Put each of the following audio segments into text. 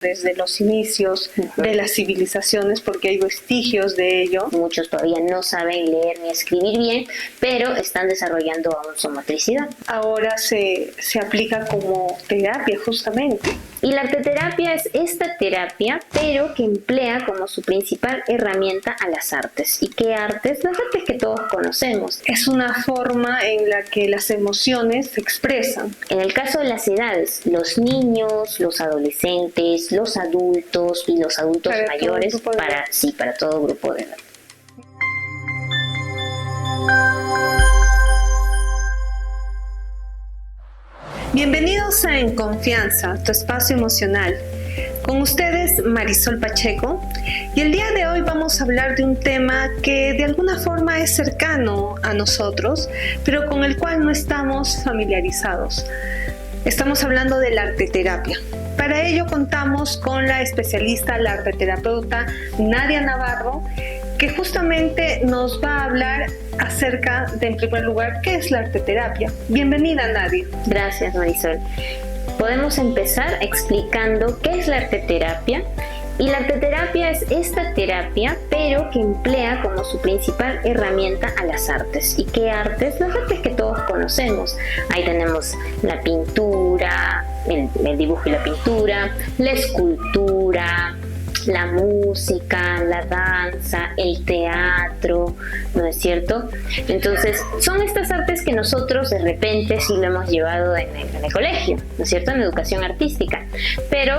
desde los inicios de las civilizaciones, porque hay vestigios de ello. Muchos todavía no saben leer ni escribir bien, pero están desarrollando aún su motricidad. Ahora se aplica como terapia justamente. Y la arteterapia es esta terapia, pero que emplea como su principal herramienta a las artes. ¿Y qué artes? Las artes que todos conocemos. Es una forma en la que las emociones se expresan. En el caso de las edades, los niños, los adolescentes, los adultos y los adultos mayores, para todo grupo de edad. Bienvenidos a En Confianza, tu espacio emocional. Con ustedes, Marisol Pacheco, y el día de hoy vamos a hablar de un tema que de alguna forma es cercano a nosotros, pero con el cual no estamos familiarizados. Estamos hablando de la arteterapia. Para ello contamos con la especialista, la arteterapeuta Nadia Navarro, que justamente nos va a hablar acerca de, en primer lugar, ¿qué es la arteterapia? Bienvenida, Nadia. Gracias, Marisol. Podemos empezar explicando qué es la arteterapia. Y la arteterapia es esta terapia, pero que emplea como su principal herramienta a las artes. ¿Y qué artes? Las artes que todos conocemos. Ahí tenemos la pintura, el dibujo y la pintura, la escultura, la música, la danza, el teatro, ¿no es cierto? Entonces, son estas artes que nosotros de repente sí lo hemos llevado en el colegio, ¿no es cierto? En educación artística, pero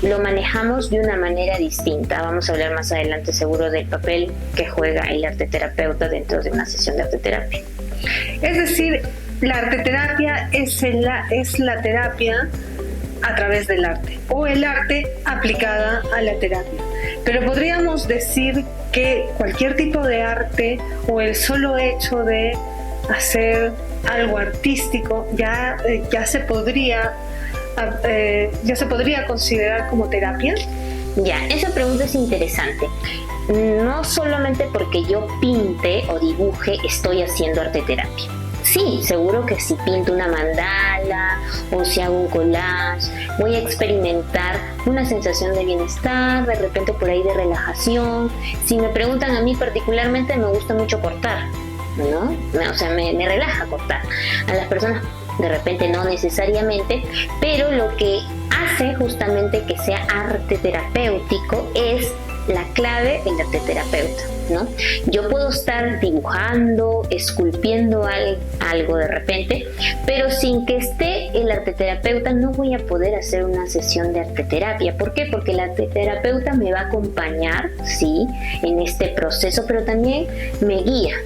lo manejamos de una manera distinta. Vamos a hablar más adelante seguro del papel que juega el arteterapeuta dentro de una sesión de arteterapia. Es decir, la arteterapia es la terapia a través del arte, o el arte aplicada a la terapia. Pero podríamos decir que cualquier tipo de arte o el solo hecho de hacer algo artístico ya se podría considerar como terapia. Ya, esa pregunta es interesante. No solamente porque yo pinte o dibuje estoy haciendo arteterapia. Sí, seguro que si pinto una mandala o si hago un collage, voy a experimentar una sensación de bienestar, de repente por ahí de relajación. Si me preguntan a mí particularmente, me gusta mucho cortar, ¿no? O sea, me relaja cortar. A las personas de repente no necesariamente, pero lo que hace justamente que sea arte terapéutico es la clave del arteterapeuta, ¿no? Yo puedo estar dibujando, esculpiendo algo de repente, pero sin que esté el arteterapeuta no voy a poder hacer una sesión de arteterapia. ¿Por qué? Porque el arteterapeuta me va a acompañar, sí, en este proceso, pero también me guía,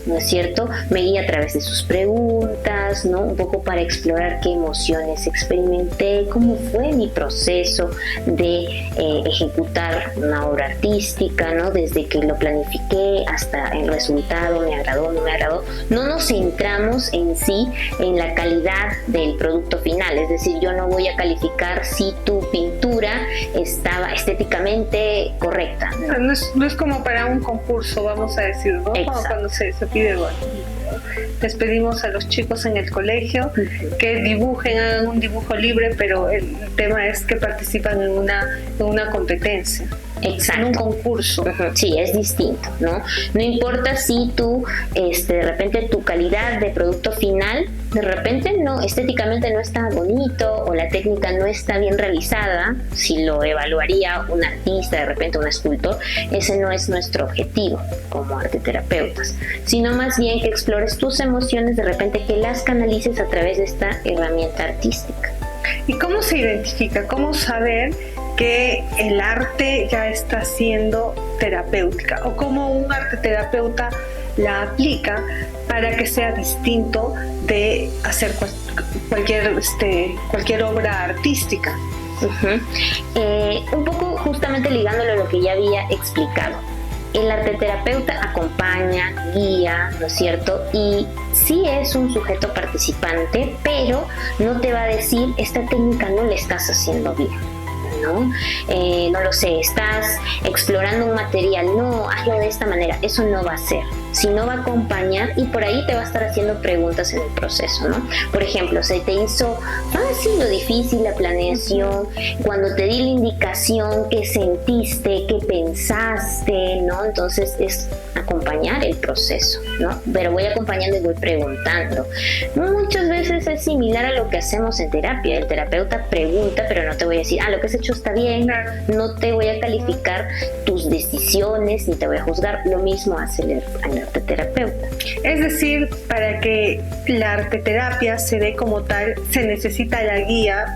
¿no es cierto? Me guía a través de sus preguntas, ¿no? Un poco para explorar qué emociones experimenté, cómo fue mi proceso de ejecutar una obra artística, ¿no? Desde que lo planifiqué hasta el resultado, me agradó, no me agradó. No nos centramos en sí en la calidad del producto final, es decir, yo no voy a calificar si tu pintura estaba estéticamente correcta, ¿no? No es como para un concurso, vamos a decir, ¿no? Como cuando se pide, bueno, les pedimos a los chicos en el colegio que dibujen, hagan un dibujo libre, pero el tema es que participan en una competencia. Exacto. En un concurso. Sí, es distinto, ¿no? No importa si tú, de repente tu calidad de producto final, de repente no, estéticamente no está bonito o la técnica no está bien realizada, si lo evaluaría un artista, de repente un escultor, ese no es nuestro objetivo como arteterapeutas, sino más bien que explores tus emociones, de repente que las canalices a través de esta herramienta artística. ¿Y cómo se identifica? ¿Cómo saber que el arte ya está siendo terapéutica? ¿O cómo un arteterapeuta la aplica para que sea distinto de hacer cualquier obra artística? Un poco justamente ligándolo a lo que ya había explicado. El arteterapeuta acompaña, guía, ¿no es cierto? Y sí es un sujeto participante, pero no te va a decir, esta técnica no la estás haciendo bien, ¿no? No lo sé, estás explorando un material, no, hazlo de esta manera, eso no va a ser. si no va a acompañar y por ahí te va a estar haciendo preguntas en el proceso, ¿no? Por ejemplo, ¿se te hizo fácil o difícil la planeación? Cuando te di la indicación, ¿qué sentiste? ¿Qué pensaste? ¿No? Entonces es acompañar el proceso, ¿no? Pero voy acompañando y voy preguntando. Muchas veces es similar a lo que hacemos en terapia. El terapeuta pregunta, pero no te voy a decir, lo que has hecho está bien, no te voy a calificar tus decisiones ni te voy a juzgar. Lo mismo hace el arteterapeuta. Es decir, para que la arteterapia se dé como tal, se necesita la guía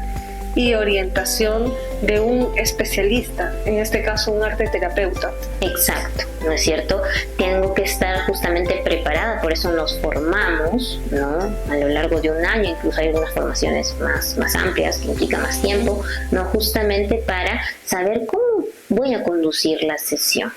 y orientación de un especialista, en este caso un arteterapeuta. Exacto, ¿no es cierto? Tengo que estar justamente preparada, por eso nos formamos, ¿no? A lo largo de un año, incluso hay algunas formaciones más amplias que implican más tiempo, ¿no? Justamente para saber cómo voy a conducir la sesión,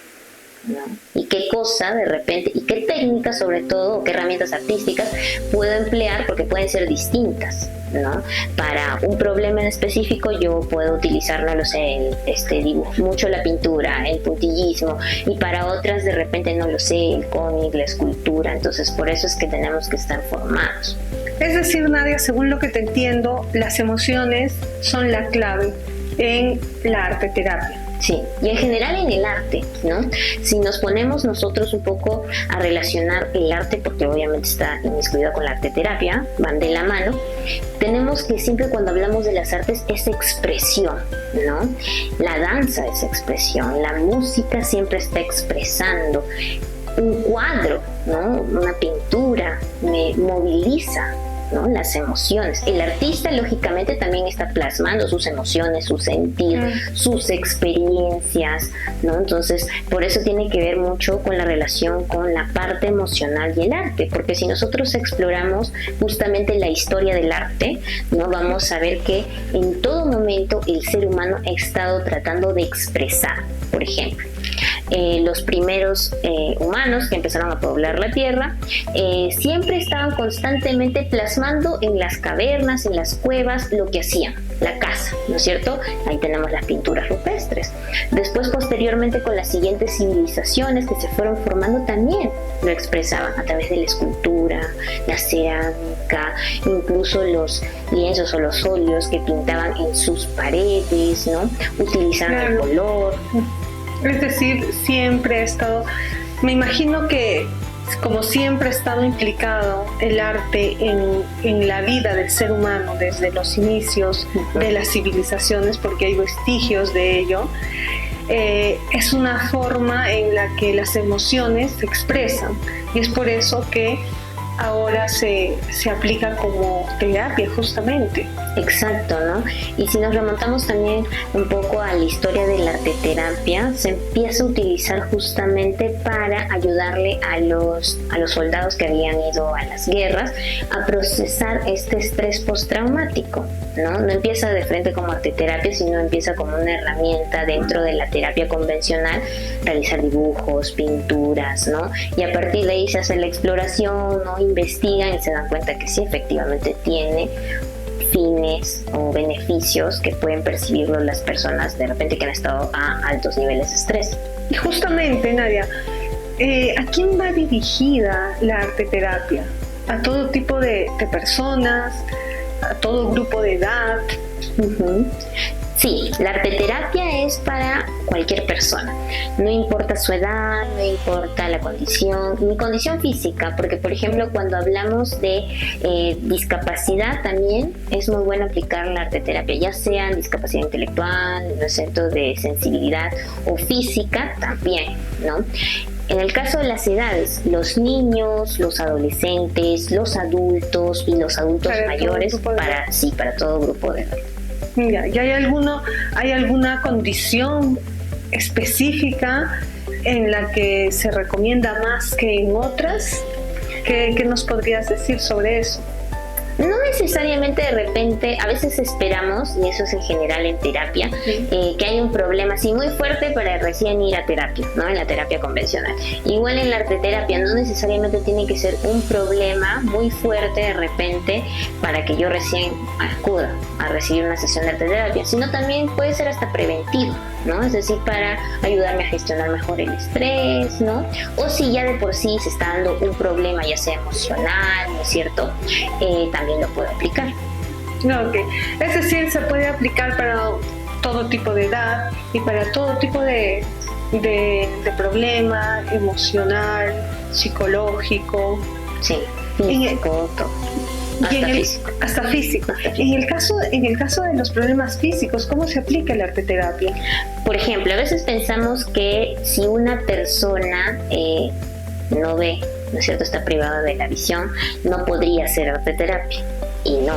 ¿no? Y qué cosa de repente, y qué técnicas sobre todo, o qué herramientas artísticas puedo emplear, porque pueden ser distintas, ¿no? Para un problema en específico yo puedo utilizar, no lo sé, dibujo mucho la pintura, el puntillismo, y para otras de repente, no lo sé, el cómic, la escultura. Entonces por eso es que tenemos que estar formados. Es decir, Nadia, según lo que te entiendo, las emociones son la clave en la arteterapia. Sí, y en general en el arte, ¿no? Si nos ponemos nosotros un poco a relacionar el arte, porque obviamente está inmiscuido con la arteterapia, van de la mano, tenemos que siempre cuando hablamos de las artes es expresión, ¿no? La danza es expresión, la música siempre está expresando, un cuadro, ¿no? Una pintura me moviliza, ¿no? Las emociones. El artista lógicamente también está plasmando sus emociones, su sentir, sus experiencias, ¿no? Entonces, por eso tiene que ver mucho con la relación con la parte emocional y el arte, porque si nosotros exploramos justamente la historia del arte, ¿no? Vamos a ver que en todo momento el ser humano ha estado tratando de expresar. Por ejemplo, los primeros humanos que empezaron a poblar la tierra siempre estaban constantemente plasmando en las cavernas, en las cuevas, lo que hacían, la caza, ¿no es cierto? Ahí tenemos las pinturas rupestres. Después, posteriormente, con las siguientes civilizaciones que se fueron formando, también lo expresaban a través de la escultura, la cerámica, incluso los lienzos o los óleos que pintaban en sus paredes, ¿no? Utilizaban el color. Es decir, siempre ha estado, me imagino que como siempre ha estado implicado el arte en la vida del ser humano desde los inicios de las civilizaciones, porque hay vestigios de ello, es una forma en la que las emociones se expresan, y es por eso que ahora se aplica como terapia justamente. Exacto, ¿no? Y si nos remontamos también un poco a la historia de la arteterapia, se empieza a utilizar justamente para ayudarle a los soldados que habían ido a las guerras a procesar este estrés postraumático, ¿no? No empieza de frente como arteterapia, sino empieza como una herramienta dentro de la terapia convencional, realizar dibujos, pinturas, ¿no? Y a partir de ahí se hace la exploración, ¿no? Investigan y se dan cuenta que sí, efectivamente tiene fines o beneficios que pueden percibirlo las personas de repente que han estado a altos niveles de estrés. Y justamente, Nadia, ¿a quién va dirigida la arteterapia? ¿A todo tipo de personas? ¿A todo grupo de edad? Uh-huh. Sí, la arteterapia es para cualquier persona, no importa su edad, no importa la condición, ni condición física, porque por ejemplo cuando hablamos de discapacidad también es muy bueno aplicar la arteterapia, ya sea discapacidad intelectual, ¿no es cierto?, de sensibilidad o física también, ¿no? En el caso de las edades, los niños, los adolescentes, los adultos y los adultos mayores, para todo grupo de edad. Mira, ¿y hay alguna condición específica en la que se recomienda más que en otras? ¿Qué nos podrías decir sobre eso? No necesariamente de repente, a veces esperamos, y eso es en general en terapia, que hay un problema así muy fuerte para recién ir a terapia, ¿no? En la terapia convencional. Igual en la arteterapia no necesariamente tiene que ser un problema muy fuerte de repente para que yo recién acuda a recibir una sesión de arteterapia, sino también puede ser hasta preventivo, ¿no? Es decir, para ayudarme a gestionar mejor el estrés, ¿no? O si ya de por sí se está dando un problema, ya sea emocional, ¿no es cierto? También lo puedo aplicar. Ok, es decir, se puede aplicar para todo tipo de edad y para todo tipo de problema emocional, psicológico. Sí, físico, todo. Hasta físico. En el caso de los problemas físicos, ¿cómo se aplica la arteterapia? Por ejemplo, a veces pensamos que si una persona no ve, ¿no es cierto?, está privada de la visión, no podría hacer arteterapia. Y no.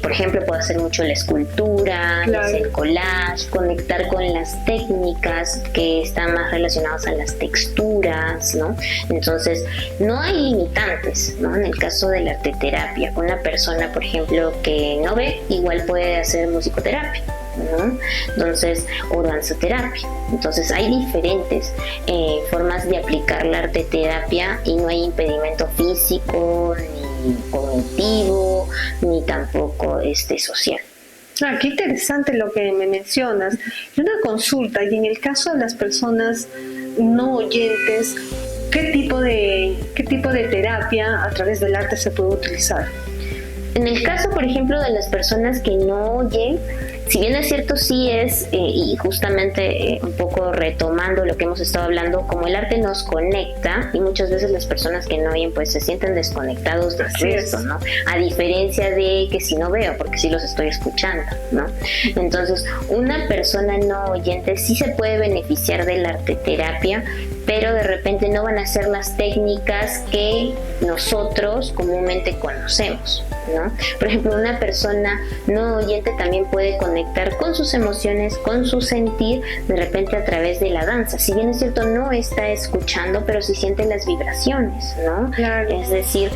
Por ejemplo, puedo hacer mucho la escultura, claro, el collage, conectar con las técnicas que están más relacionadas a las texturas, ¿no? Entonces, no hay limitantes, ¿no? En el caso de la arteterapia, una persona, por ejemplo, que no ve, igual puede hacer musicoterapia, ¿no? Entonces, o danzoterapia. Entonces, hay diferentes formas de aplicar la arteterapia y no hay impedimento físico, ni cognitivo, ni tampoco social. Qué interesante lo que me mencionas. Y una consulta, y en el caso de las personas no oyentes, ¿qué tipo de terapia a través del arte se puede utilizar? En el caso, por ejemplo, de las personas que no oyen, si bien es cierto, sí es, y justamente un poco retomando lo que hemos estado hablando, como el arte nos conecta, y muchas veces las personas que no oyen pues se sienten desconectados del resto, ¿no? A diferencia de que si no veo, porque sí los estoy escuchando, ¿no? Entonces, una persona no oyente sí se puede beneficiar de la arteterapia, pero de repente no van a ser las técnicas que nosotros comúnmente conocemos, ¿no? Por ejemplo, una persona no oyente también puede conectar con sus emociones, con su sentir, de repente a través de la danza. Si bien es cierto, no está escuchando, pero sí siente las vibraciones, ¿no? Claro. Es decir,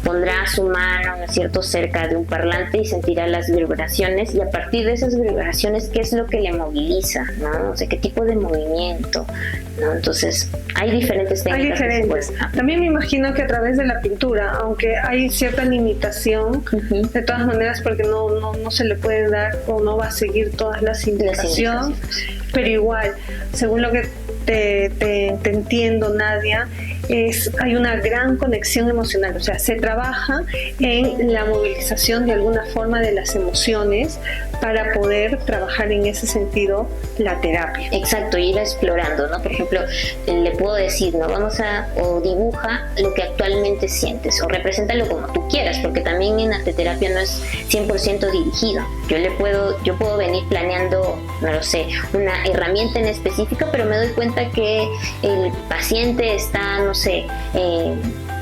pondrá su mano, ¿no es cierto?, cerca de un parlante y sentirá las vibraciones, y a partir de esas vibraciones, ¿qué es lo que le moviliza?, ¿no? O sea, ¿qué tipo de movimiento?, ¿no? Entonces, hay diferentes técnicas. Hay diferentes. También me imagino que a través de la pintura, aunque hay cierta limitación, de todas maneras, porque no se le puede dar o no va a seguir todas las indicaciones, pero igual, según lo que te entiendo, Nadia, hay una gran conexión emocional, o sea, se trabaja en la movilización de alguna forma de las emociones para poder trabajar en ese sentido la terapia. Exacto, ir explorando, ¿no? Por ejemplo, le puedo decir, ¿no? O dibuja lo que actualmente sientes, o represéntalo como tú quieras, porque también en arteterapia no es 100% dirigido. Yo puedo venir planeando, no lo sé, una herramienta en específico, pero me doy cuenta que el paciente está, no sé,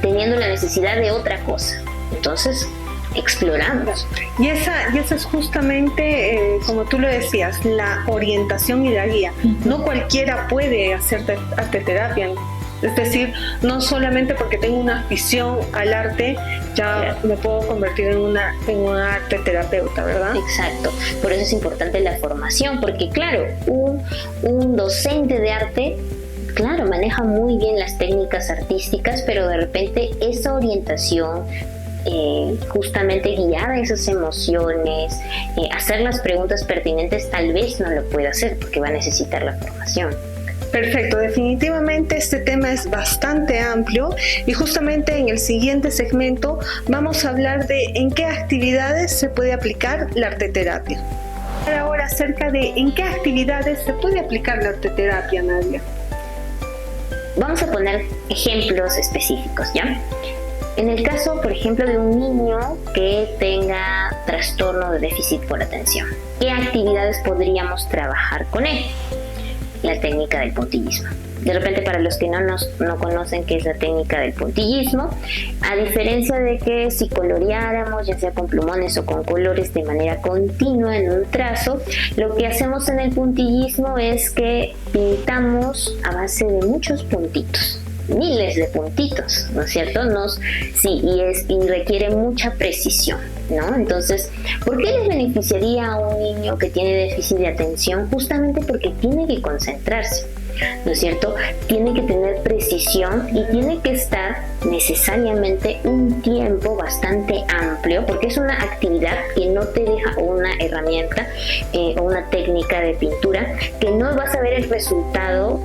teniendo la necesidad de otra cosa. Entonces, exploramos. Y esa es justamente, como tú lo decías, la orientación y la guía. No cualquiera puede hacer arteterapia. Es decir, no solamente porque tengo una afición al arte, ya me puedo convertir en una arteterapeuta, ¿verdad? Exacto. Por eso es importante la formación, porque claro, un docente de arte, claro, maneja muy bien las técnicas artísticas, pero de repente esa orientación, justamente guiar a esas emociones, hacer las preguntas pertinentes, tal vez no lo pueda hacer porque va a necesitar la formación. Perfecto, definitivamente este tema es bastante amplio y justamente en el siguiente segmento vamos a hablar de en qué actividades se puede aplicar la arteterapia. Ahora acerca de en qué actividades se puede aplicar la arteterapia, Nadia. Vamos a poner ejemplos específicos, ¿ya? En el caso, por ejemplo, de un niño que tenga trastorno de déficit por atención, ¿qué actividades podríamos trabajar con él? La técnica del puntillismo. De repente, para los que no conocen qué es la técnica del puntillismo, a diferencia de que si coloreáramos, ya sea con plumones o con colores de manera continua en un trazo, lo que hacemos en el puntillismo es que pintamos a base de muchos puntitos, miles de puntitos, ¿no es cierto? Y requiere mucha precisión, ¿no? Entonces, ¿por qué les beneficiaría a un niño que tiene déficit de atención? Justamente porque tiene que concentrarse. ¿no es cierto? Tiene que tener precisión y tiene que estar necesariamente un tiempo bastante amplio, porque es una actividad que no te deja, o una herramienta o una técnica de pintura que no vas a ver el resultado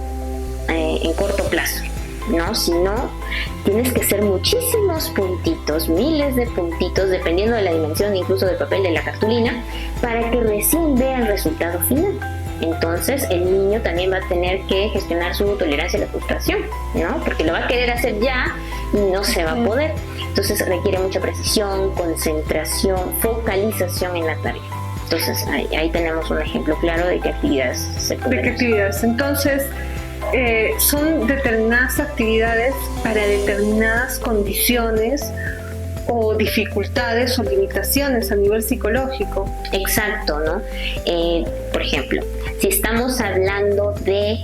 en corto plazo, ¿no? Sino tienes que hacer muchísimos puntitos, miles de puntitos, dependiendo de la dimensión incluso del papel de la cartulina, para que recién vea el resultado final. Entonces el niño también va a tener que gestionar su tolerancia a la frustración, ¿no? Porque lo va a querer hacer ya y no se va a poder. Entonces requiere mucha precisión, concentración, focalización en la tarea. Entonces ahí tenemos un ejemplo claro de qué actividades se pueden hacer. ¿De qué actividades? Entonces, son determinadas actividades para determinadas condiciones o dificultades o limitaciones a nivel psicológico. Exacto, ¿no? Por ejemplo, si estamos hablando de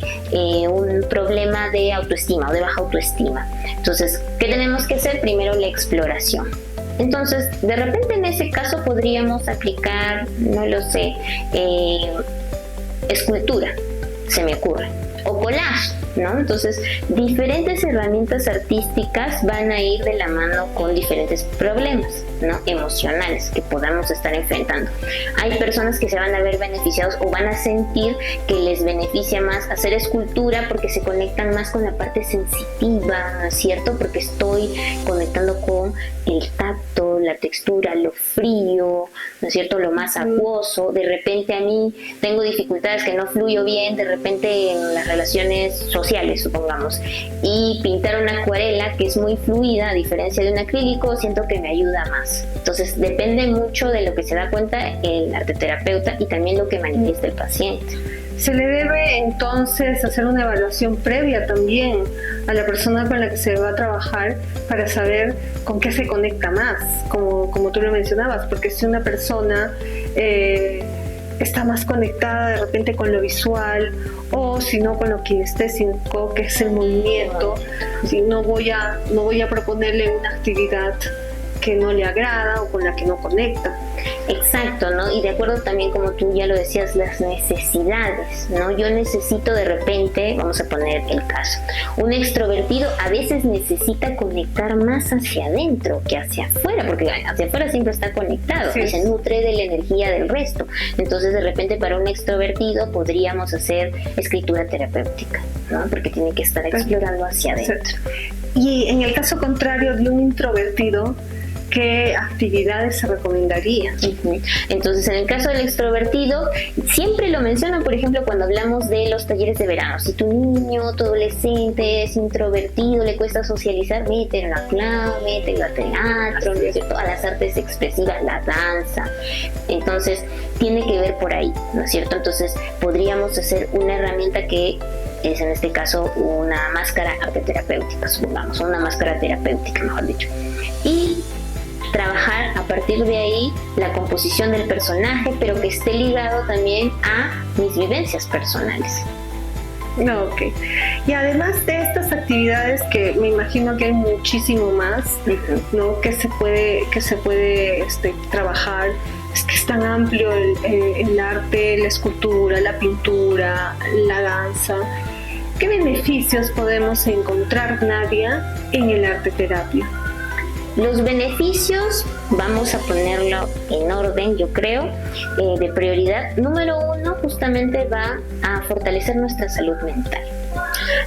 un problema de autoestima o de baja autoestima, entonces, ¿qué tenemos que hacer? Primero la exploración. Entonces, de repente en ese caso podríamos aplicar, no lo sé, escultura, se me ocurre, o collage, ¿no? Entonces, diferentes herramientas artísticas van a ir de la mano con diferentes problemas, ¿no? Emocionales que podamos estar enfrentando. Hay personas que se van a ver beneficiados o van a sentir que les beneficia más hacer escultura porque se conectan más con la parte sensitiva, ¿no es cierto? Porque estoy conectando con el tacto, la textura, lo frío, ¿no es cierto? Lo más acuoso. De repente a mí tengo dificultades que no fluyo bien, de repente en las relaciones sociales, supongamos, y pintar una acuarela que es muy fluida, a diferencia de un acrílico, siento que me ayuda más. Entonces depende mucho de lo que se da cuenta el arteterapeuta y también lo que manifiesta el paciente. Se le debe entonces hacer una evaluación previa también a la persona con la que se va a trabajar para saber con qué se conecta más, como tú lo mencionabas, porque si una persona está más conectada de repente con lo visual o si no con lo kinestésico, que es el movimiento, si no voy a proponerle una actividad que no le agrada o con la que no conecta. Exacto, ¿no? Y de acuerdo también, como tú ya lo decías, las necesidades, ¿no? Yo necesito de repente, vamos a poner el caso, un extrovertido a veces necesita conectar más hacia adentro que hacia afuera, porque hacia afuera siempre está conectado, sí, y se nutre de la energía del resto. Entonces, de repente, para un extrovertido podríamos hacer escritura terapéutica, ¿no? Porque tiene que estar explorando hacia adentro. Y en el caso contrario de un introvertido, ¿qué actividades se recomendarían? Entonces, en el caso del extrovertido, siempre lo mencionan, por ejemplo, cuando hablamos de los talleres de verano. Si tu niño, tu adolescente es introvertido, le cuesta socializar, mételo a clave, mételo a teatro, ¿no es cierto? A las artes expresivas, la danza. Entonces, tiene que ver por ahí, ¿no es cierto? Entonces, podríamos hacer una herramienta que es en este caso una máscara arteterapéutica, supongamos, una máscara terapéutica, mejor dicho. Y trabajar a partir de ahí la composición del personaje, pero que esté ligado también a mis vivencias personales. Ok. Y además de estas actividades, que me imagino que hay muchísimo más, ¿no? que se puede trabajar, es que es tan amplio el arte, la escultura, la pintura, la danza. ¿Qué beneficios podemos encontrar, Nadia, en el arteterapia? Los beneficios, vamos a ponerlo en orden, yo creo, de prioridad. Número 1, justamente va a fortalecer nuestra salud mental.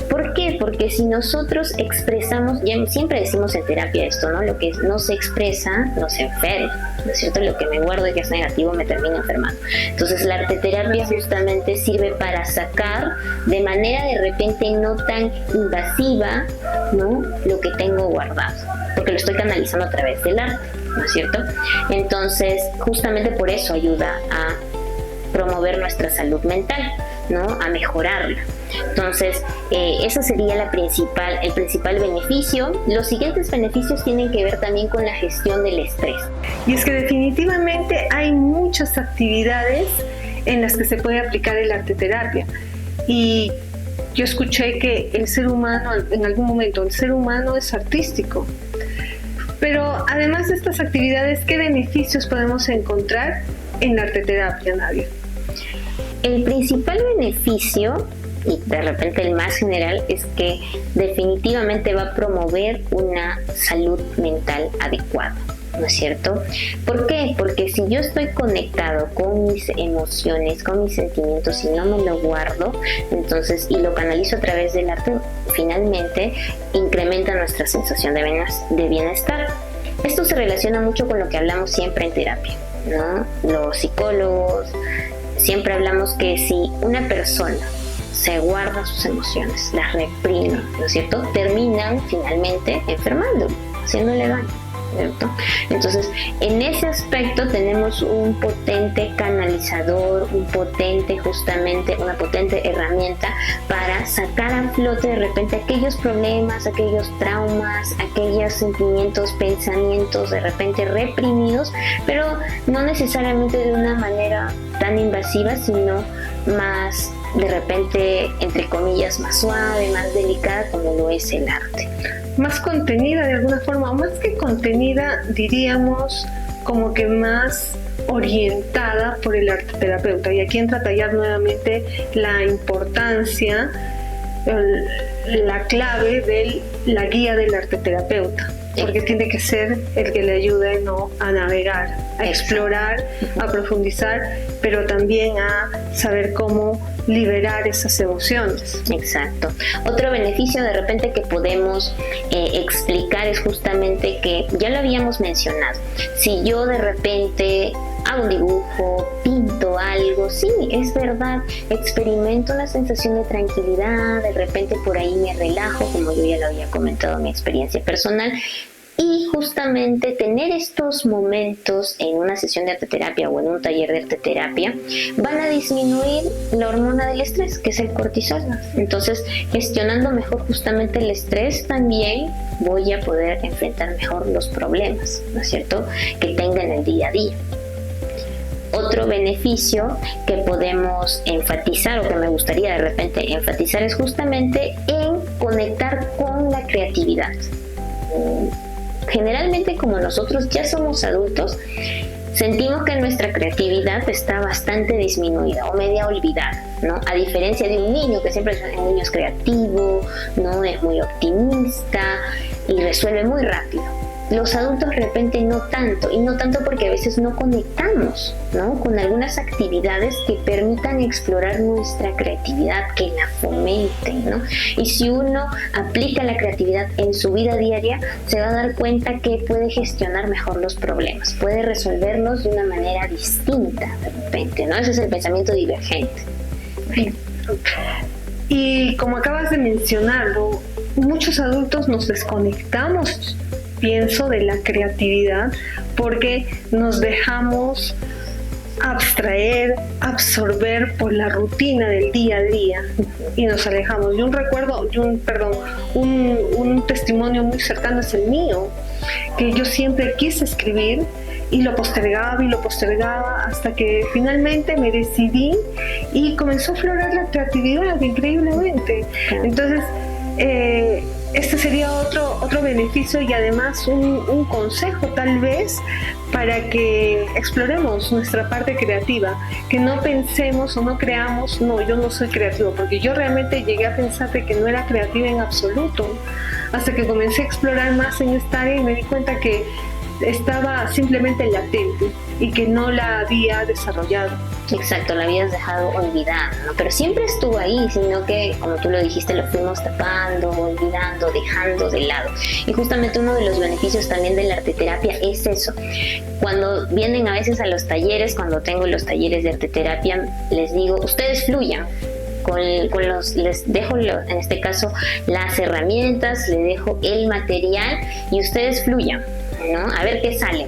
¿Por qué? Porque si nosotros expresamos, ya siempre decimos en terapia esto, ¿no? Lo que no se expresa, no se enferma, ¿no es cierto? Lo que me guardo y que es negativo me termina enfermando. Entonces la arteterapia justamente sirve para sacar de manera de repente no tan invasiva, ¿no? Lo que tengo guardado, porque lo estoy canalizando a través del arte, ¿no es cierto? Entonces justamente por eso ayuda a promover nuestra salud mental, ¿no? A mejorarla. Entonces, eso sería el principal beneficio. Los siguientes beneficios tienen que ver también con la gestión del estrés. Y es que definitivamente hay muchas actividades en las que se puede aplicar el arteterapia. Y yo escuché que el ser humano, en algún momento, el ser humano es artístico. Pero además de estas actividades, ¿qué beneficios podemos encontrar en la arteterapia, Nadia? El principal beneficio y de repente el más general, es que definitivamente va a promover una salud mental adecuada, ¿no es cierto? ¿Por qué? Porque si yo estoy conectado con mis emociones, con mis sentimientos y no me lo guardo, entonces, y lo canalizo a través del arte, finalmente incrementa nuestra sensación de bienestar. Esto se relaciona mucho con lo que hablamos siempre en terapia, ¿no? Los psicólogos siempre hablamos que si una persona se guarda sus emociones, las reprime, ¿no es cierto?, terminan finalmente enfermando, haciéndole daño, ¿cierto? Entonces, en ese aspecto tenemos un potente canalizador, una potente herramienta para sacar a flote de repente aquellos problemas, aquellos traumas, aquellos sentimientos, pensamientos de repente reprimidos, pero no necesariamente de una manera tan invasiva, sino más de repente, entre comillas, más suave, más delicada, como lo es el arte. Más contenida de alguna forma, o más que contenida, diríamos como que más orientada por el arteterapeuta. Y aquí entra a tallar nuevamente la importancia, la clave de la guía del arteterapeuta, porque tiene que ser el que le ayude, ¿no?, a navegar, a explorar, a profundizar, pero también a saber cómo liberar esas emociones. Exacto. Otro beneficio de repente que podemos explicar es justamente que ya lo habíamos mencionado. Si yo de repente hago un dibujo, pinto algo, sí, es verdad, experimento una sensación de tranquilidad, de repente por ahí me relajo, como yo ya lo había comentado en mi experiencia personal. Y justamente tener estos momentos en una sesión de arteterapia o en un taller de arteterapia van a disminuir la hormona del estrés, que es el cortisol. Entonces, gestionando mejor justamente el estrés, también voy a poder enfrentar mejor los problemas, ¿no es cierto?, que tenga en el día a día. Otro beneficio que podemos enfatizar, o que me gustaría de repente enfatizar, es justamente en conectar con la creatividad. Generalmente, como nosotros ya somos adultos, sentimos que nuestra creatividad está bastante disminuida o media olvidada, ¿no? A diferencia de un niño, que siempre el niño es creativo, ¿no?, es muy optimista y resuelve muy rápido. Los adultos de repente no tanto, y no tanto porque a veces no conectamos, ¿no?, con algunas actividades que permitan explorar nuestra creatividad, que la fomenten, ¿no? Y si uno aplica la creatividad en su vida diaria, se va a dar cuenta que puede gestionar mejor los problemas, puede resolverlos de una manera distinta de repente, ¿no? Ese es el pensamiento divergente. Y como acabas de mencionarlo, muchos adultos nos desconectamos, pienso, de la creatividad porque nos dejamos abstraer, absorber por la rutina del día a día y nos alejamos. Y un testimonio muy cercano es el mío, que yo siempre quise escribir y lo postergaba hasta que finalmente me decidí y comenzó a aflorar la creatividad increíblemente. Entonces, este sería otro beneficio y además un consejo tal vez para que exploremos nuestra parte creativa, que no pensemos o no creamos, no, yo no soy creativo, porque yo realmente llegué a pensar de que no era creativa en absoluto, hasta que comencé a explorar más en esta área y me di cuenta que estaba simplemente latente y que no la había desarrollado. Exacto, la habías dejado olvidada, ¿no? Pero siempre estuvo ahí, sino que, como tú lo dijiste, lo fuimos tapando, olvidando, dejando de lado. Y justamente uno de los beneficios también de la arteterapia es eso. Cuando vienen a veces a los talleres, cuando tengo los talleres de arteterapia, les digo, ustedes fluyan. Les dejo, en este caso, las herramientas, les dejo el material y ustedes fluyan, ¿no? A ver qué sale.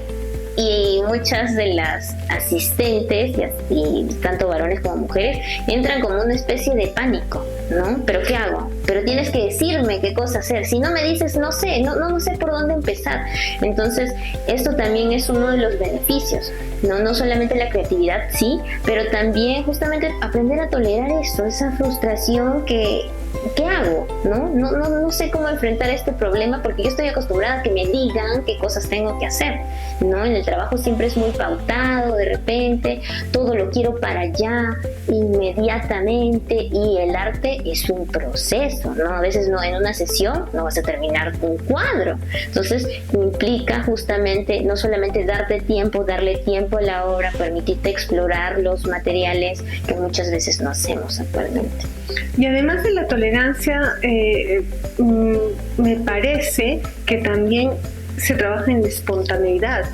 Y muchas de las asistentes, y tanto varones como mujeres, entran como una especie de pánico, ¿no? ¿Pero qué hago? Pero tienes que decirme qué cosa hacer. Si no me dices, no sé por dónde empezar. Entonces, esto también es uno de los beneficios, ¿no? No solamente la creatividad, sí, pero también justamente aprender a tolerar esto, esa frustración que... ¿Qué hago? No sé cómo enfrentar este problema porque yo estoy acostumbrada a que me digan qué cosas tengo que hacer, ¿no? En el trabajo siempre es muy pautado, de repente, todo lo quiero para allá, inmediatamente, y el arte es un proceso, ¿no? A veces no, en una sesión no vas a terminar un cuadro. Entonces, implica justamente no solamente darle tiempo a la obra, permitirte explorar los materiales que muchas veces no hacemos actualmente. Y además de la tolerancia, me parece que también se trabaja en la espontaneidad.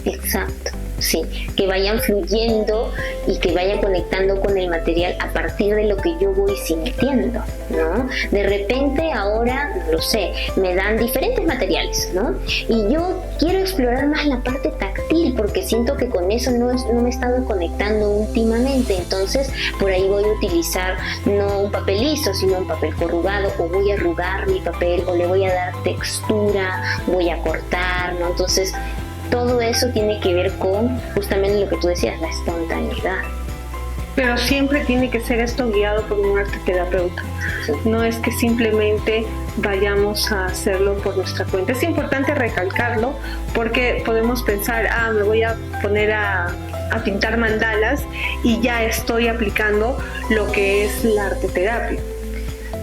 Exacto. Sí, que vayan fluyendo y que vayan conectando con el material a partir de lo que yo voy sintiendo, ¿no? De repente ahora, no lo sé, me dan diferentes materiales, ¿no? Y yo quiero explorar más la parte táctil porque siento que con eso no me he estado conectando últimamente. Entonces, por ahí voy a utilizar no un papel liso, sino un papel corrugado, o voy a arrugar mi papel, o le voy a dar textura, voy a cortar, ¿no? Entonces, todo eso tiene que ver con justamente lo que tú decías, la espontaneidad. Pero siempre tiene que ser esto guiado por un arteterapeuta. Sí. No es que simplemente vayamos a hacerlo por nuestra cuenta. Es importante recalcarlo porque podemos pensar, me voy a poner a pintar mandalas y ya estoy aplicando lo que es la arteterapia.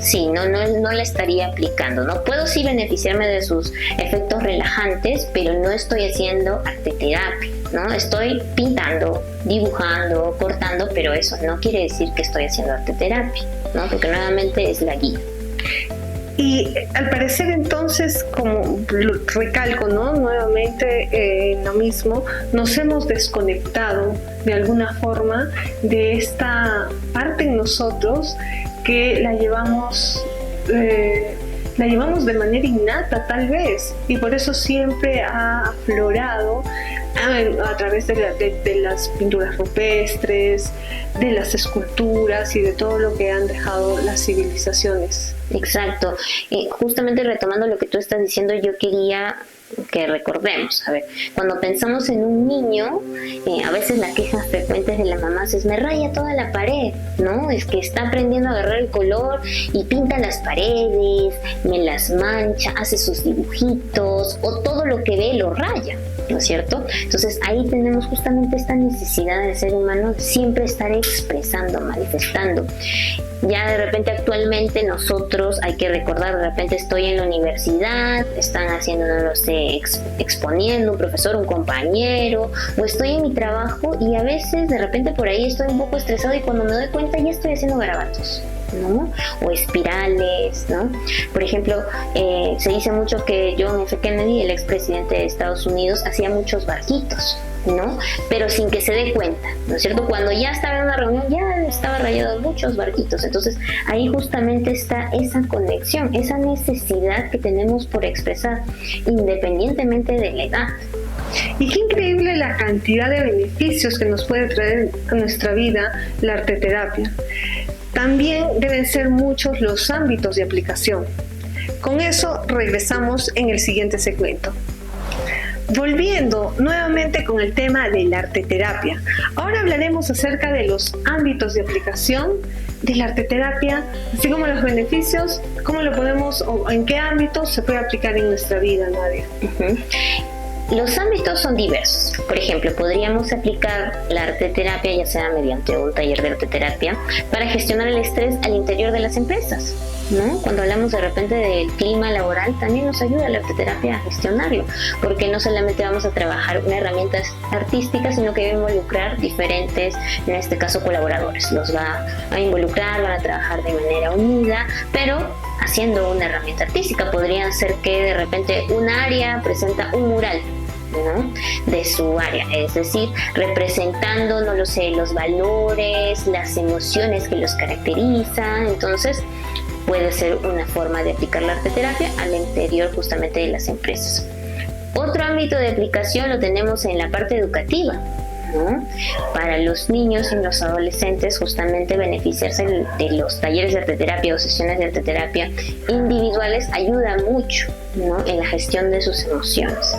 Sí, no la estaría aplicando, ¿no? Puedo sí beneficiarme de sus efectos relajantes, pero no estoy haciendo arteterapia, ¿no? Estoy pintando, dibujando, cortando, pero eso no quiere decir que estoy haciendo arteterapia, ¿no? Porque nuevamente es la guía. Y al parecer entonces, como recalco, ¿no? Nuevamente lo mismo, nos hemos desconectado de alguna forma de esta parte en nosotros que la llevamos de manera innata tal vez, y por eso siempre ha aflorado a través de las pinturas rupestres, de las esculturas y de todo lo que han dejado las civilizaciones. Exacto. Justamente retomando lo que tú estás diciendo, yo quería que recordemos, a ver, cuando pensamos en un niño, a veces las quejas frecuentes de las mamás es: me raya toda la pared, ¿no? Es que está aprendiendo a agarrar el color y pinta las paredes, me las mancha, hace sus dibujitos, o todo lo que ve lo raya, ¿no es cierto? Entonces ahí tenemos justamente esta necesidad del ser humano de siempre estar expresando, manifestando. Ya de repente actualmente nosotros hay que recordar, de repente estoy en la universidad, están haciendo, no lo sé, exponiendo un profesor, un compañero, o estoy en mi trabajo y a veces de repente por ahí estoy un poco estresado y cuando me doy cuenta ya estoy haciendo garabatos, ¿no? O espirales, ¿no? Por ejemplo, se dice mucho que John F. Kennedy, el expresidente de Estados Unidos, hacía muchos barquitos, ¿no? Pero sin que se dé cuenta, ¿no es cierto? Cuando ya estaba en una reunión ya estaba rayado muchos barquitos. Entonces ahí justamente está esa conexión, esa necesidad que tenemos por expresar, independientemente de la edad. Y qué increíble la cantidad de beneficios que nos puede traer a nuestra vida la arteterapia. También deben ser muchos los ámbitos de aplicación. Con eso regresamos en el siguiente segmento. Volviendo nuevamente con el tema de la arteterapia, ahora hablaremos acerca de los ámbitos de aplicación de la arteterapia, así como los beneficios, cómo lo podemos o en qué ámbitos se puede aplicar en nuestra vida, Nadia. Los ámbitos son diversos. Por ejemplo, podríamos aplicar la arteterapia, ya sea mediante un taller de arteterapia, para gestionar el estrés al interior de las empresas, ¿no? Cuando hablamos de repente del clima laboral, también nos ayuda la arteterapia a gestionarlo, porque no solamente vamos a trabajar una herramienta artística, sino que va a involucrar diferentes, en este caso colaboradores. Los va a involucrar, van a trabajar de manera unida, pero haciendo una herramienta artística. Podría ser que de repente un área presenta un mural, ¿no? De su área, es decir, representando, no lo sé, los valores, las emociones que los caracterizan. Entonces puede ser una forma de aplicar la arteterapia al interior justamente de las empresas. Otro ámbito de aplicación lo tenemos en la parte educativa, ¿no? Para los niños y los adolescentes, justamente beneficiarse de los talleres de arteterapia o sesiones de arteterapia individuales ayuda mucho, ¿no? En la gestión de sus emociones.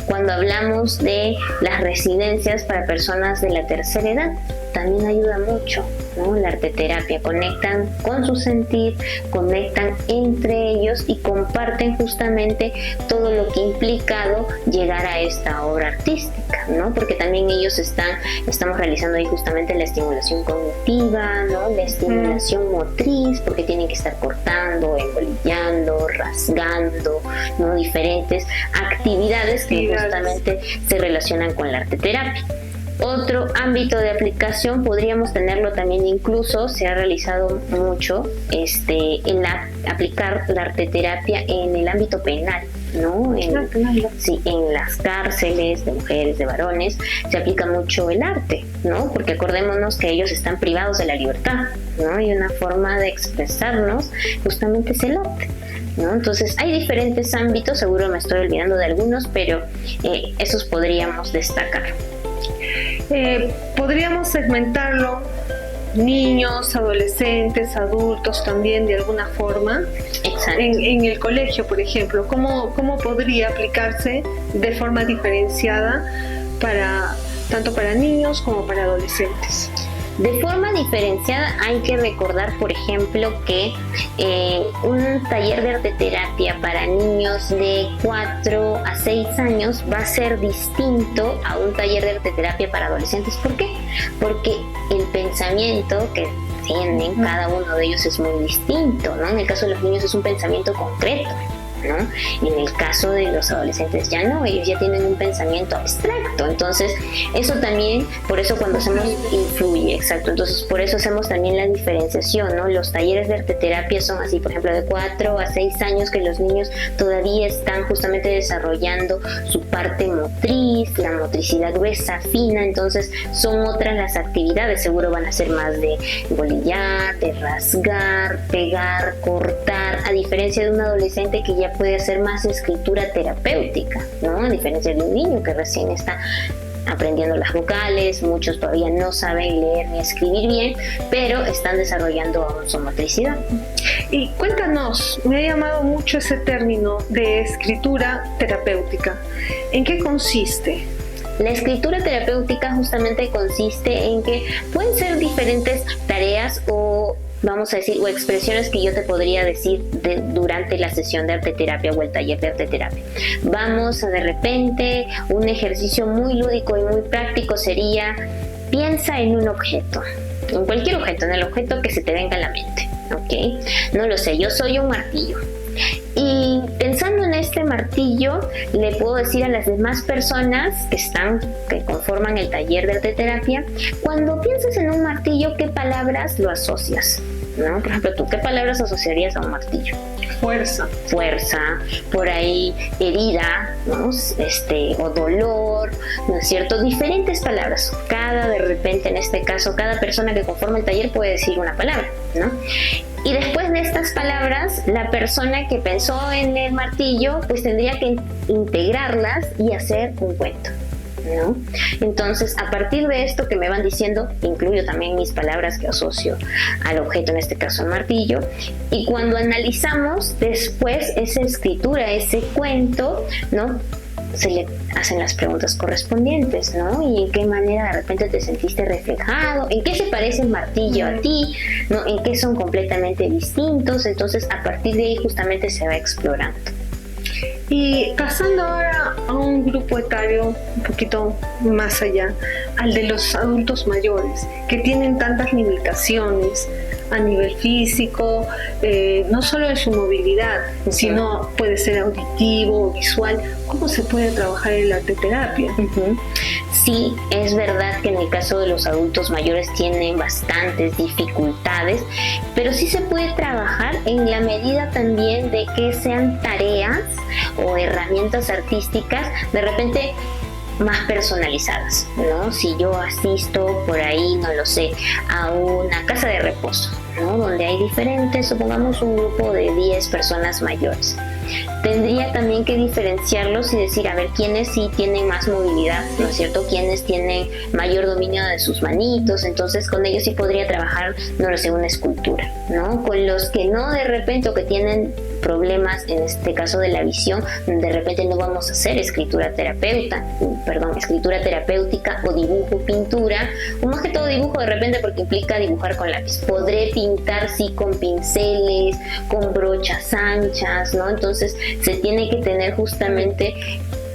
Cuando hablamos de las residencias para personas de la tercera edad, también ayuda mucho, ¿no? La arteterapia, conectan con su sentir, conectan entre ellos y comparten justamente todo lo que ha implicado llegar a esta obra artística, ¿no? Porque también ellos estamos realizando ahí justamente la estimulación cognitiva, ¿no? La estimulación motriz, porque tienen que estar cortando, embolillando, rasgando, ¿no? Diferentes actividades que justamente se relacionan con la arteterapia. Otro ámbito de aplicación podríamos tenerlo también, incluso se ha realizado mucho aplicar la arteterapia en el ámbito penal, ¿no? En las cárceles de mujeres, de varones, se aplica mucho el arte, ¿no? Porque acordémonos que ellos están privados de la libertad, ¿no? Y una forma de expresarnos justamente es el arte, ¿no? Entonces hay diferentes ámbitos, seguro me estoy olvidando de algunos, pero esos podríamos destacar. Podríamos segmentarlo, niños, adolescentes, adultos también de alguna forma. Exacto. En el colegio, por ejemplo, ¿cómo podría aplicarse de forma diferenciada tanto para niños como para adolescentes? De forma diferenciada hay que recordar, por ejemplo, que un taller de arteterapia para niños de 4 a 6 años va a ser distinto a un taller de arteterapia para adolescentes. ¿Por qué? Porque el pensamiento que tienen cada uno de ellos es muy distinto, ¿no? En el caso de los niños es un pensamiento concreto, ¿no? En el caso de los adolescentes ya no, ellos ya tienen un pensamiento abstracto, entonces eso también, por eso cuando hacemos influye, exacto, entonces por eso hacemos también la diferenciación, ¿no? Los talleres de arteterapia son así, por ejemplo, de 4 a 6 años, que los niños todavía están justamente desarrollando su parte motriz, la motricidad gruesa, fina, entonces son otras las actividades, seguro van a ser más de bolillar, de rasgar, pegar, cortar, a diferencia de un adolescente que ya puede hacer más escritura terapéutica, ¿no? A diferencia de un niño que recién está aprendiendo las vocales, muchos todavía no saben leer ni escribir bien, pero están desarrollando aún su motricidad. Y cuéntanos, me ha llamado mucho ese término de escritura terapéutica. ¿En qué consiste? La escritura terapéutica justamente consiste en que pueden ser diferentes tareas o vamos a decir, o expresiones que yo te podría decir durante la sesión de arteterapia o el taller de arteterapia. Vamos a de repente, un ejercicio muy lúdico y muy práctico sería, piensa en un objeto, en cualquier objeto, en el objeto que se te venga a la mente, ¿ok? No lo sé, yo soy un martillo. Y pensando en este martillo, le puedo decir a las demás personas que conforman el taller de arteterapia, cuando piensas en un martillo, ¿qué palabras lo asocias? ¿No? Por ejemplo, ¿tú qué palabras asociarías a un martillo? Fuerza, por ahí herida, ¿no? O dolor, ¿no es cierto? Diferentes palabras. De repente, en este caso, cada persona que conforma el taller puede decir una palabra, ¿no? Y después de estas palabras, la persona que pensó en el martillo, pues tendría que integrarlas y hacer un cuento, ¿no? Entonces, a partir de esto que me van diciendo, incluyo también mis palabras que asocio al objeto, en este caso el martillo, y cuando analizamos después esa escritura, ese cuento, ¿no? Se le hacen las preguntas correspondientes, ¿no? Y en qué manera de repente te sentiste reflejado, en qué se parece el martillo a ti, ¿no? En qué son completamente distintos. Entonces, a partir de ahí justamente se va explorando. Y pasando ahora a un grupo etario un poquito más allá, al de los adultos mayores, que tienen tantas limitaciones a nivel físico, no solo en su movilidad, sino puede ser auditivo, visual. ¿Cómo se puede trabajar en la arteterapia? Sí, es verdad que en el caso de los adultos mayores tienen bastantes dificultades, pero sí se puede trabajar en la medida también de que sean tareas o herramientas artísticas de repente más personalizadas, ¿no? Si yo asisto por ahí, no lo sé, a una casa de reposo, ¿no? Donde hay diferentes, supongamos un grupo de 10 personas mayores. Tendría también que diferenciarlos y decir, a ver, quiénes sí tienen más movilidad, ¿no es cierto? Quiénes tienen mayor dominio de sus manitos, entonces con ellos sí podría trabajar, no lo sé, una escultura, ¿no? Con los que no, de repente, o que tienen problemas, en este caso de la visión, de repente no vamos a hacer escritura terapéutica o dibujo, pintura, o más que todo dibujo de repente porque implica dibujar con lápiz. Podré pintar sí con pinceles, con brochas anchas, ¿no? Entonces se tiene que tener justamente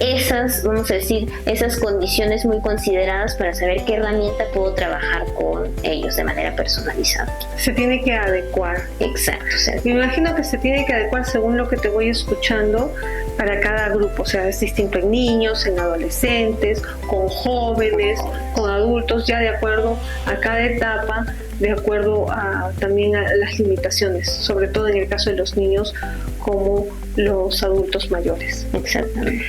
esas, vamos a decir, esas condiciones muy consideradas para saber qué herramienta puedo trabajar con ellos de manera personalizada. Se tiene que adecuar. Exacto. Me imagino que se tiene que adecuar según lo que te voy escuchando para cada grupo, o sea, es distinto en niños, en adolescentes, con jóvenes, con adultos, ya de acuerdo a cada etapa, de acuerdo también a las limitaciones, sobre todo en el caso de los niños como los adultos mayores. Exactamente.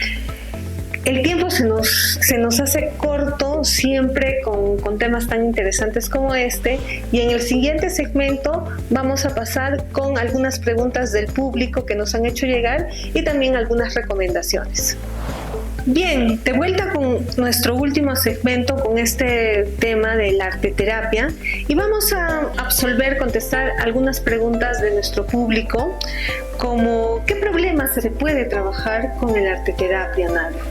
El tiempo se nos hace corto siempre con temas tan interesantes como este, y en el siguiente segmento vamos a pasar con algunas preguntas del público que nos han hecho llegar y también algunas recomendaciones. Bien, de vuelta con nuestro último segmento con este tema de la arteterapia, y vamos a contestar algunas preguntas de nuestro público, como ¿qué problemas se puede trabajar con la arteterapia, Nadia?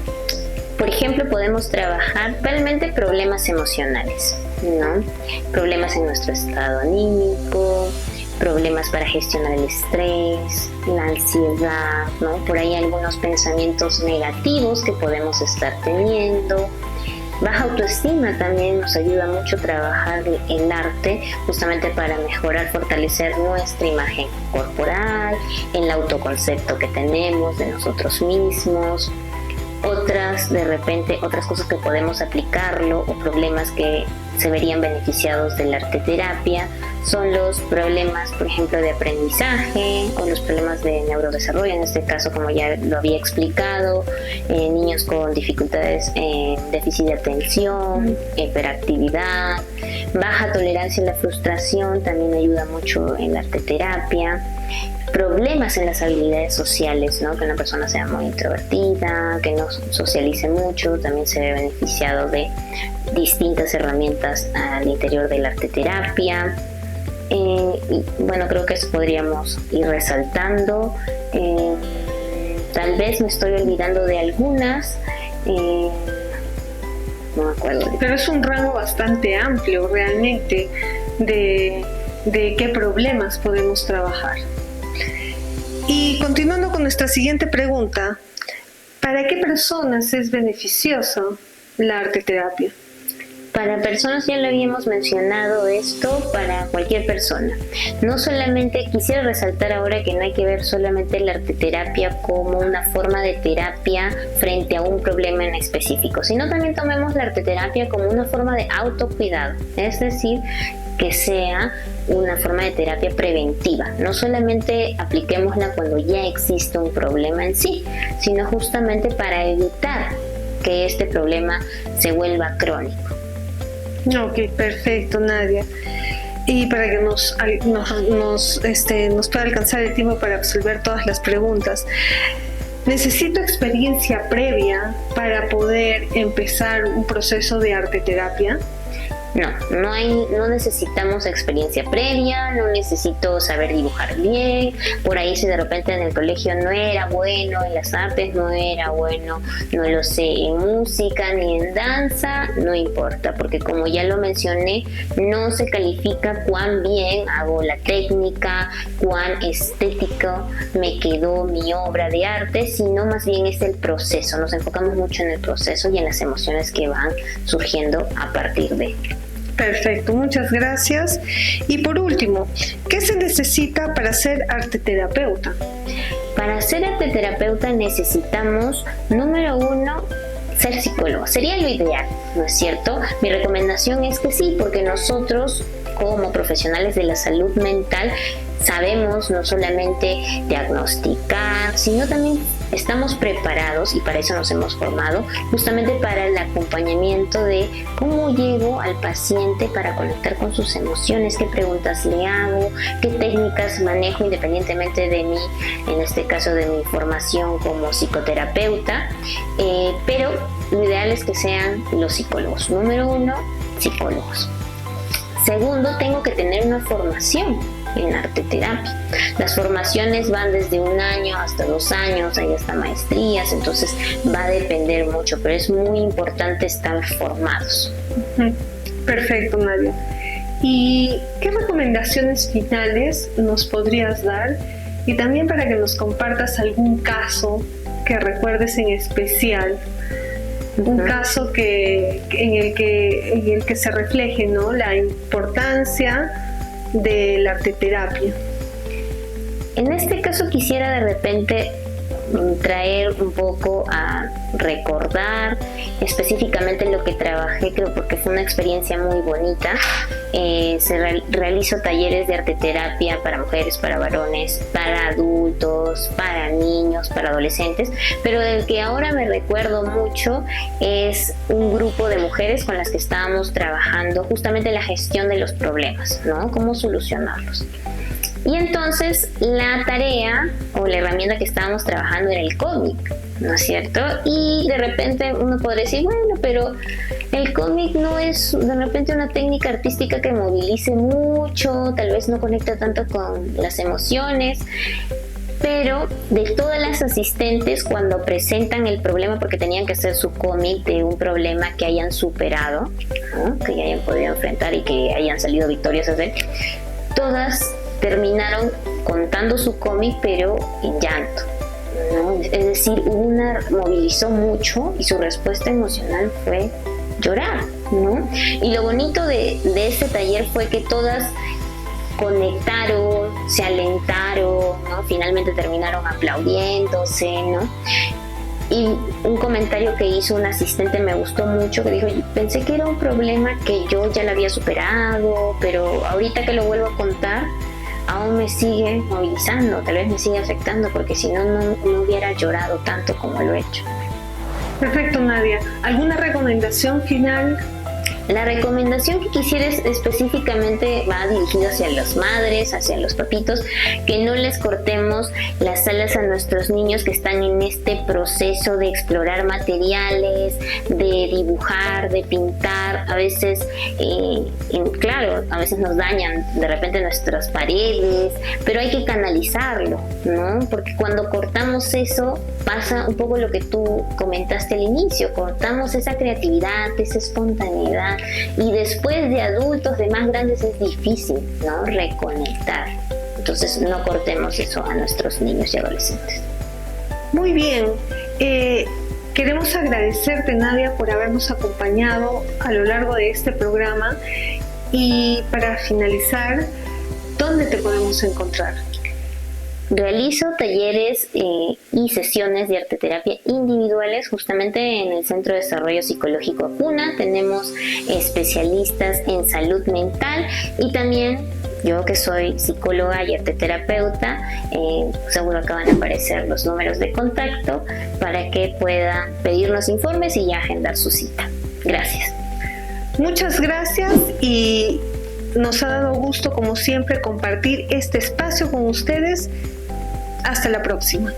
Por ejemplo, podemos trabajar realmente problemas emocionales, ¿no? Problemas en nuestro estado anímico, problemas para gestionar el estrés, la ansiedad, ¿no? Por ahí algunos pensamientos negativos que podemos estar teniendo. Baja autoestima también nos ayuda mucho trabajar el arte justamente para mejorar, fortalecer nuestra imagen corporal, el autoconcepto que tenemos de nosotros mismos. Otras cosas que podemos aplicarlo o problemas que se verían beneficiados de la arteterapia son los problemas, por ejemplo, de aprendizaje o los problemas de neurodesarrollo, en este caso, como ya lo había explicado, niños con dificultades en déficit de atención, hiperactividad, baja tolerancia a la frustración también ayuda mucho en la arteterapia. Problemas en las habilidades sociales, ¿no? Que una persona sea muy introvertida, que no socialice mucho, también se ve beneficiado de distintas herramientas al interior de la arteterapia. Y bueno, creo que eso podríamos ir resaltando. Tal vez me estoy olvidando de algunas. No me acuerdo. Pero es un rango bastante amplio realmente de qué problemas podemos trabajar. Y continuando con nuestra siguiente pregunta, ¿para qué personas es beneficiosa la arteterapia? Para personas, ya lo habíamos mencionado esto, para cualquier persona. No solamente, quisiera resaltar ahora que no hay que ver solamente la arteterapia como una forma de terapia frente a un problema en específico, sino también tomemos la arteterapia como una forma de autocuidado, es decir, que sea una forma de terapia preventiva. No solamente apliquémosla cuando ya existe un problema en sí, sino justamente para evitar que este problema se vuelva crónico. Ok, perfecto, Nadia. Y para que nos pueda alcanzar el tiempo para resolver todas las preguntas, ¿necesito experiencia previa para poder empezar un proceso de arteterapia? No necesitamos experiencia previa, no necesito saber dibujar bien. Por ahí, si de repente en el colegio no era bueno, en las artes no era bueno, no lo sé, en música ni en danza, no importa, porque como ya lo mencioné, no se califica cuán bien hago la técnica, cuán estético me quedó mi obra de arte, sino más bien es el proceso. Nos enfocamos mucho en el proceso y en las emociones que van surgiendo a partir de él. Perfecto, muchas gracias. Y por último, ¿qué se necesita para ser arteterapeuta? Para ser arteterapeuta necesitamos, número 1, ser psicólogo. Sería lo ideal, ¿no es cierto? Mi recomendación es que sí, porque nosotros como profesionales de la salud mental sabemos no solamente diagnosticar, sino también estamos preparados, y para eso nos hemos formado, justamente para el acompañamiento de cómo llego al paciente para conectar con sus emociones, qué preguntas le hago, qué técnicas manejo independientemente de mí, en este caso de mi formación como psicoterapeuta, pero lo ideal es que sean los psicólogos. Número 1, psicólogos. Segundo, tengo que tener una formación en arteterapia. Las formaciones van desde 1 año hasta 2 años, hay hasta maestrías, entonces va a depender mucho, pero es muy importante estar formados. Perfecto, Nadia. ¿Y qué recomendaciones finales nos podrías dar? Y también para que nos compartas algún caso que recuerdes en especial, un caso en el que se refleje, ¿no?, la importancia de la arteterapia. En este caso quisiera de repente traer un poco a recordar específicamente lo que trabajé, creo, porque fue una experiencia muy bonita. Realizo talleres de arteterapia para mujeres, para varones, para adultos, para niños, para adolescentes, pero del que ahora me recuerdo mucho es un grupo de mujeres con las que estábamos trabajando justamente la gestión de los problemas, ¿no? Cómo solucionarlos. Y entonces la tarea o la herramienta que estábamos trabajando era el cómic, ¿no es cierto? Y de repente uno podría decir, bueno, pero el cómic no es de repente una técnica artística que movilice mucho, tal vez no conecta tanto con las emociones. Pero de todas las asistentes, cuando presentan el problema, porque tenían que hacer su cómic de un problema que hayan superado, ¿no?, que ya hayan podido enfrentar y que hayan salido victoriosas de él, todas terminaron contando su cómic pero en llanto, ¿no? Es decir, movilizó mucho y su respuesta emocional fue llorar, ¿no? Y lo bonito de este taller fue que todas conectaron, se alentaron, ¿no? Finalmente terminaron aplaudiéndose, ¿no? Y un comentario que hizo un asistente me gustó mucho, que dijo, pensé que era un problema que yo ya lo había superado, pero ahorita que lo vuelvo a contar, aún me sigue movilizando, tal vez me sigue afectando, porque si no, no hubiera llorado tanto como lo he hecho. Perfecto, Nadia. ¿Alguna recomendación final? La recomendación que quisiera específicamente va dirigida hacia las madres, hacia los papitos, que no les cortemos las alas a nuestros niños que están en este proceso de explorar materiales, de dibujar, de pintar. A veces, claro, a veces nos dañan de repente nuestras paredes, pero hay que canalizarlo, ¿no? Porque cuando cortamos eso, pasa un poco lo que tú comentaste al inicio, cortamos esa creatividad, esa espontaneidad, y después de adultos, de más grandes, es difícil, ¿no?, reconectar. Entonces no cortemos eso a nuestros niños y adolescentes. Muy bien, queremos agradecerte, Nadia, por habernos acompañado a lo largo de este programa, y para finalizar, ¿dónde te podemos encontrar? Realizo talleres y sesiones de arteterapia individuales justamente en el Centro de Desarrollo Psicológico Acuna. Tenemos especialistas en salud mental, y también yo, que soy psicóloga y arteterapeuta, seguro acaban de aparecer los números de contacto para que puedan pedirnos informes y ya agendar su cita. Gracias. Muchas gracias, y nos ha dado gusto, como siempre, compartir este espacio con ustedes. Hasta la próxima.